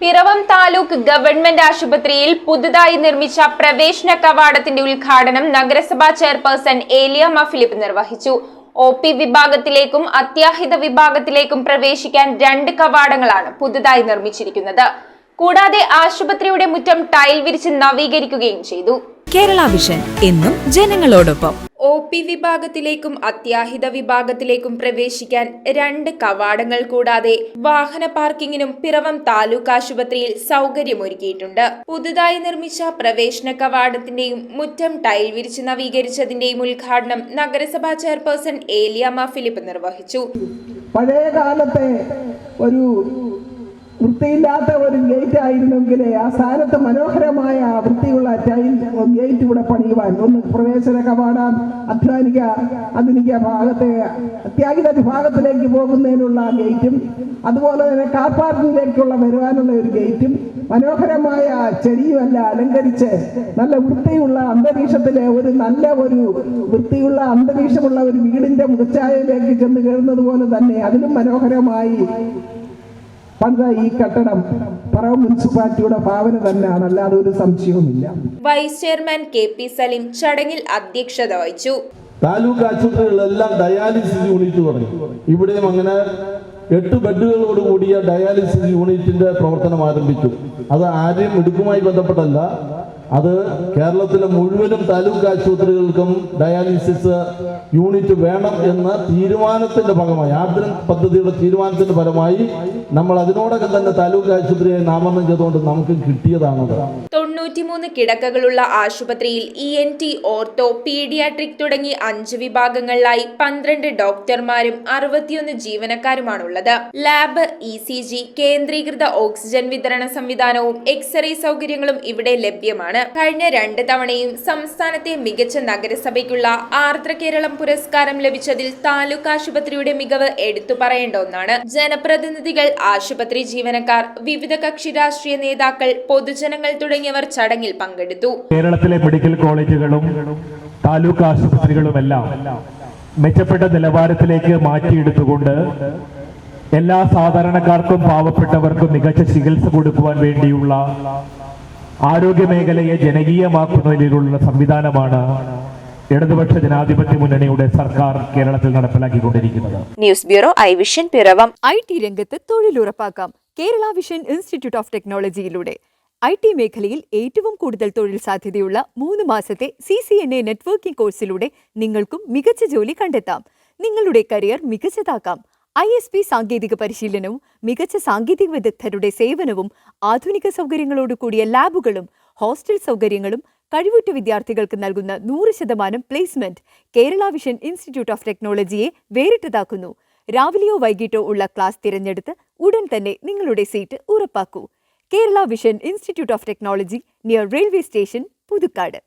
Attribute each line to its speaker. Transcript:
Speaker 1: Piravom taluk government ആശുപത്രിയിൽ പുതുതായി നിർമ്മിച്ച പ്രവേശന കവാടത്തിന്റെ ഉദ്ഘാടനം നഗരസഭാ ചെയർപേഴ്സൺ ഏലിയാമ്മ ഫിലിപ്പ് നിർവഹിച്ചു. OP വിഭാഗത്തിലേക്കും അത്യാഹിത വിഭാഗത്തിലേക്കും പ്രവേശിക്കാൻ 2 കവാടങ്ങളാണ് പുതുതായി നിർമ്മിച്ചിരിക്കുന്നത്. കൂടാതെ ആശുപത്രിയുടെ മുറ്റം ടൈൽ വിരിച്ച് നവീകരിക്കുകയും ചെയ്തു.
Speaker 2: കേരള വിഷൻ എന്നും ജനങ്ങളോടൊപ്പം.
Speaker 1: OP വിഭാഗത്തിലേക്കും അത്യാഹിത വിഭാഗത്തിലേക്കും പ്രവേശിക്കാൻ 2 കവാടങ്ങൾ കൂടാതെ വാഹന പാർക്കിങ്ങിനും പിറവം താലൂക്ക് ആശുപത്രിയിൽ സൗകര്യമൊരുക്കിയിട്ടുണ്ട്. പുതുതായി നിർമ്മിച്ച പ്രവേശന കവാടത്തിന്റെയും മുറ്റം ടൈൽ വിരിച്ച് നവീകരിച്ചതിന്റെയും ഉദ്ഘാടനം നഗരസഭാ ചെയർപേഴ്സൺ ഏലിയാമ്മ ഫിലിപ്പ് നിർവഹിച്ചു.
Speaker 3: പഴയ കാലത്തെ ഒരു വൃത്തിയില്ലാത്ത ഒരു ഗേറ്റ് ആയിരുന്നെങ്കിൽ ആ സ്ഥാനത്ത് മനോഹരമായ വൃത്തിയുള്ള ഗേറ്റ് ഇവിടെ പണിയുവാൻ ഒന്ന് പ്രവേശന കവാടം ആധുനിക ഭാഗത്തെ അത്യാഹിത വിഭാഗത്തിലേക്ക് പോകുന്നതിനുള്ള ഗേറ്റും അതുപോലെ തന്നെ കാർ പാർക്കിങ്ങിലേക്കുള്ള വരുവാനുള്ള ഒരു ഗേറ്റും മനോഹരമായ ചെടിയുമല്ല അലങ്കരിച്ച് നല്ല വൃത്തിയുള്ള അന്തരീക്ഷത്തിലെ ഒരു വൃത്തിയുള്ള അന്തരീക്ഷമുള്ള ഒരു വീടിന്റെ മുഖച്ഛായയിലേക്ക് ചെന്ന് കയറുന്നത് പോലെ തന്നെ അതിലും മനോഹരമായി പണിത ഈ കെട്ടിടം പിറവം മുനിസിപ്പാലിറ്റിയുടെ ഭാവന തന്നെയാണ്, അല്ലാതെ ഒരു സംശയവുമില്ല.
Speaker 1: വൈസ് ചെയർമാൻ KP സലീം ചടങ്ങിൽ അധ്യക്ഷത വഹിച്ചു.
Speaker 4: താലൂക്ക് ആശുപത്രികളിലെല്ലാം ഡയാലിസിസ് യൂണിറ്റ് തുടങ്ങി. ഇവിടെയും അങ്ങനെ 8 ബെഡുകളോട് കൂടിയ ഡയാലിസിസ് യൂണിറ്റിന്റെ പ്രവർത്തനം ആരംഭിച്ചു. അത് ആരെയും ഇടുക്കുമായി ബന്ധപ്പെട്ടല്ല, അത് കേരളത്തിലെ മുഴുവനും താലൂക്ക് ആശുപത്രികൾക്കും ഡയാലിസിസ് യൂണിറ്റ് വേണം എന്ന തീരുമാനത്തിന്റെ ഭാഗമായി, ആർദ്രം പദ്ധതിയുടെ തീരുമാനത്തിന്റെ ഫലമായി നമ്മൾ അതിനോടൊക്കെ തന്നെ താലൂക്ക് ആശുപത്രിയെ നാമകരണം ചെയ്തുകൊണ്ട് നമുക്ക് കിട്ടിയതാണത്.
Speaker 1: 93 കിടക്കകളുള്ള ആശുപത്രിയിൽ ENT, ഓർത്തോ, പീഡിയാട്രിക് തുടങ്ങി 5 വിഭാഗങ്ങളിലായി 12 ഡോക്ടർമാരും 61 ജീവനക്കാരുമാണുള്ളത്. ലാബ്, ECG, കേന്ദ്രീകൃത ഓക്സിജൻ വിതരണ സംവിധാനവും എക്സ്റേ സൗകര്യങ്ങളും ഇവിടെ ലഭ്യമാണ്. കഴിഞ്ഞ 2 തവണയും സംസ്ഥാനത്തെ മികച്ച നഗരസഭയ്ക്കുള്ള ആർദ്ര കേരളം പുരസ്കാരം ലഭിച്ചതിൽ താലൂക്ക് ആശുപത്രിയുടെ മികവ് എടുത്തു പറയേണ്ട ഒന്നാണ്. ജനപ്രതിനിധികൾ, ആശുപത്രി ജീവനക്കാർ, വിവിധ കക്ഷി രാഷ്ട്രീയ നേതാക്കൾ, പൊതുജനങ്ങൾ തുടങ്ങിയവർ ചടങ്ങിൽ പങ്കെടുത്തു.
Speaker 5: കേരളത്തിലെ മെഡിക്കൽ കോളേജുകളും താലൂക്ക് ആശുപത്രികളുമെല്ലാം മെച്ചപ്പെട്ട നിലവാരത്തിലേക്ക് മാറ്റിയെടുത്തുകൊണ്ട് എല്ലാ സാധാരണക്കാർക്കും പാവപ്പെട്ടവർക്കും മികച്ച ചികിത്സ കൊടുക്കുവാൻ വേണ്ടിയുള്ള ആരോഗ്യ മേഖലയെ ജനകീയമാക്കുന്നതിനുള്ള സംവിധാനമാണ് ഇടതുപക്ഷ ജനാധിപത്യ മുന്നണിയുടെ സർക്കാർ കേരളത്തിൽ നടപ്പിലാക്കിക്കൊണ്ടിരിക്കുന്നത്.
Speaker 2: News bureau, I Vision, Piravom. IT രംഗത്ത് തൊഴിലുറപ്പാക്കാം കേരള വിഷൻ ഇൻസ്റ്റിറ്റ്യൂട്ട് ഓഫ് ടെക്നോളജിയിലൂടെ. IT മേഖലയിൽ ഏറ്റവും കൂടുതൽ തൊഴിൽ സാധ്യതയുള്ള 3 മാസത്തെ CCNA നെറ്റ്വർക്കിംഗ് കോഴ്സിലൂടെ നിങ്ങൾക്കും മികച്ച ജോലി കണ്ടെത്താം. നിങ്ങളുടെ കരിയർ മികച്ചതാക്കാം. ISP സാങ്കേതിക പരിശീലനവും മികച്ച സാങ്കേതിക വിദഗ്ധരുടെ സേവനവും ആധുനിക സൗകര്യങ്ങളോട് കൂടിയ ലാബുകളും ഹോസ്റ്റൽ സൗകര്യങ്ങളും കഴിവുറ്റ വിദ്യാർത്ഥികൾക്ക് നൽകുന്ന 100% placement Kerala Vision Institute of ടെക്നോളജിയെ വേറിട്ടതാക്കുന്നു. രാവിലെയോ വൈകിട്ടോ ഉള്ള ക്ലാസ് തിരഞ്ഞെടുത്ത് ഉടൻ തന്നെ നിങ്ങളുടെ സീറ്റ് ഉറപ്പാക്കൂ. Kerala Vision Institute of Technology, near railway station, Puthukkad.